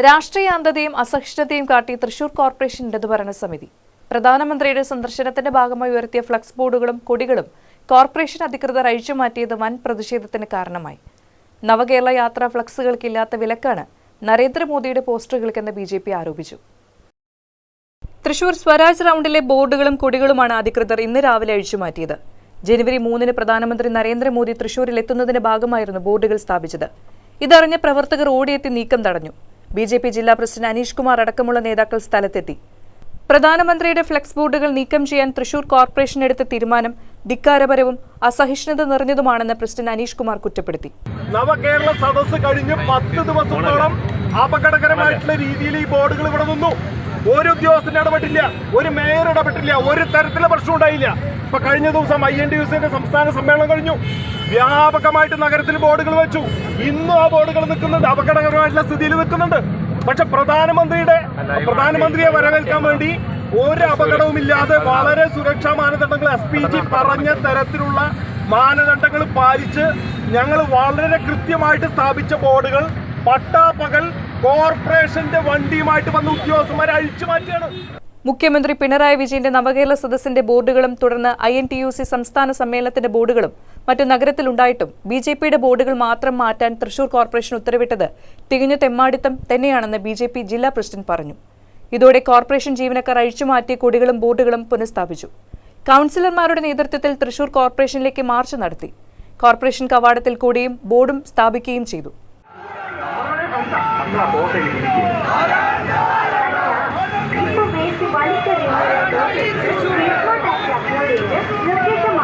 രാഷ്ട്രീയ അന്ധതയും അസഹിഷ്ണുതയും കാട്ടി തൃശൂർ കോർപ്പറേഷൻ ഇടതുഭരണ സമിതി പ്രധാനമന്ത്രിയുടെ സന്ദർശനത്തിന്റെ ഭാഗമായി ഉയർത്തിയ ഫ്ലക്സ് ബോർഡുകളും കൊടികളും കോർപ്പറേഷൻ അധികൃതർ അഴിച്ചുമാറ്റിയത് വൻ പ്രതിഷേധത്തിന് കാരണമായി. നവകേരള യാത്രാ ഫ്ലക്സുകൾക്കില്ലാത്ത വിലക്കാണ് നരേന്ദ്രമോദിയുടെ പോസ്റ്ററുകൾക്കെന്ന് ബിജെപി ആരോപിച്ചു. തൃശൂർ സ്വരാജ് റൗണ്ടിലെ ബോർഡുകളും കൊടികളുമാണ് അധികൃതർ ഇന്ന് രാവിലെ അഴിച്ചുമാറ്റിയത്. ജനുവരി 3-ന് പ്രധാനമന്ത്രി നരേന്ദ്രമോദി തൃശൂരിൽ എത്തുന്നതിന്റെ ഭാഗമായിരുന്നു ബോർഡുകൾ സ്ഥാപിച്ചത്. ഇതറിഞ്ഞ പ്രവർത്തകർ ഓടിയെത്തി നീക്കം തടഞ്ഞു. ബിജെപി ജില്ലാ പ്രസിഡന്റ് അനീഷ് കുമാർ അടക്കമുള്ള നേതാക്കൾ സ്ഥലത്തെത്തി. പ്രധാനമന്ത്രിയുടെ ഫ്ലെക്സ് ബോർഡുകൾ നീക്കം ചെയ്യാൻ തൃശൂർ കോർപ്പറേഷൻ എടുത്ത തീരുമാനം ധിക്കാരപരവും അസഹിഷ്ണുത നിറഞ്ഞതുമാണെന്ന് പ്രസിഡന്റ് അനീഷ് കുമാർ കുറ്റപ്പെടുത്തി. നവകേരള സദസ്സ് കഴിഞ്ഞ് 10 ദിവസത്തോളം അപകടകരമായിട്ടുള്ള രീതിയിൽ ഈ ബോർഡുകൾ ഇവിടെ നിന്നു. ഒരു ഉദ്യോഗസ്ഥന് ഇടപെട്ടില്ല, ഒരു മേയർ ഇടപെട്ടില്ല, ഒരു തരത്തിലുള്ള പ്രശ്നം ഉണ്ടായില്ല. ഇപ്പൊ കഴിഞ്ഞ ദിവസം INTUCന്റെ സംസ്ഥാന സമ്മേളനം കഴിഞ്ഞു. വ്യാപകമായിട്ട് നഗരത്തിൽ ബോർഡുകൾ വെച്ചു. ഇന്നും ആ ബോർഡുകൾ നിൽക്കുന്നുണ്ട്, അപകടകരമായിട്ടുള്ള സ്ഥിതിയിൽ നിൽക്കുന്നുണ്ട്. പക്ഷെ പ്രധാനമന്ത്രിയെ വരവേൽക്കാൻ വേണ്ടി ഒരു അപകടവുമില്ലാതെ വളരെ സുരക്ഷാ മാനദണ്ഡങ്ങൾ SPG പറഞ്ഞ തരത്തിലുള്ള മാനദണ്ഡങ്ങൾ പാലിച്ച് ഞങ്ങൾ വളരെ കൃത്യമായിട്ട് സ്ഥാപിച്ച ബോർഡുകൾ പട്ടാപ്പകൽ കോർപ്പറേഷന്റെ വണ്ടിയുമായിട്ട് വന്ന ഉദ്യോഗസ്ഥന്മാരെ അഴിച്ചു മാറ്റിയാണ്. മുഖ്യമന്ത്രി പിണറായി വിജയന്റെ നവകേരള സദസ്സിന്റെ ബോർഡുകളും തുടർന്ന് INTUC സംസ്ഥാന സമ്മേളനത്തിന്റെ ബോർഡുകളും മറ്റു നഗരത്തിലുണ്ടായിട്ടും BJPയുടെ ബോർഡുകൾ മാത്രം മാറ്റാൻ തൃശൂർ കോർപ്പറേഷൻ ഉത്തരവിട്ടത് തികഞ്ഞ തെമ്മാടിത്തം തന്നെയാണെന്ന് BJP ജില്ലാ പ്രസിഡന്റ് പറഞ്ഞു. ഇതോടെ കോർപ്പറേഷൻ ജീവനക്കാർ അഴിച്ചുമാറ്റിയ കൊടികളും ബോർഡുകളും പുനഃസ്ഥാപിച്ചു. കൗൺസിലർമാരുടെ നേതൃത്വത്തിൽ തൃശൂർ കോർപ്പറേഷനിലേക്ക് മാർച്ച് നടത്തി. കോർപ്പറേഷൻ കവാടത്തിൽ കൊടിയും ബോർഡും സ്ഥാപിക്കുകയും ചെയ്തു. നിർദ്ദേശം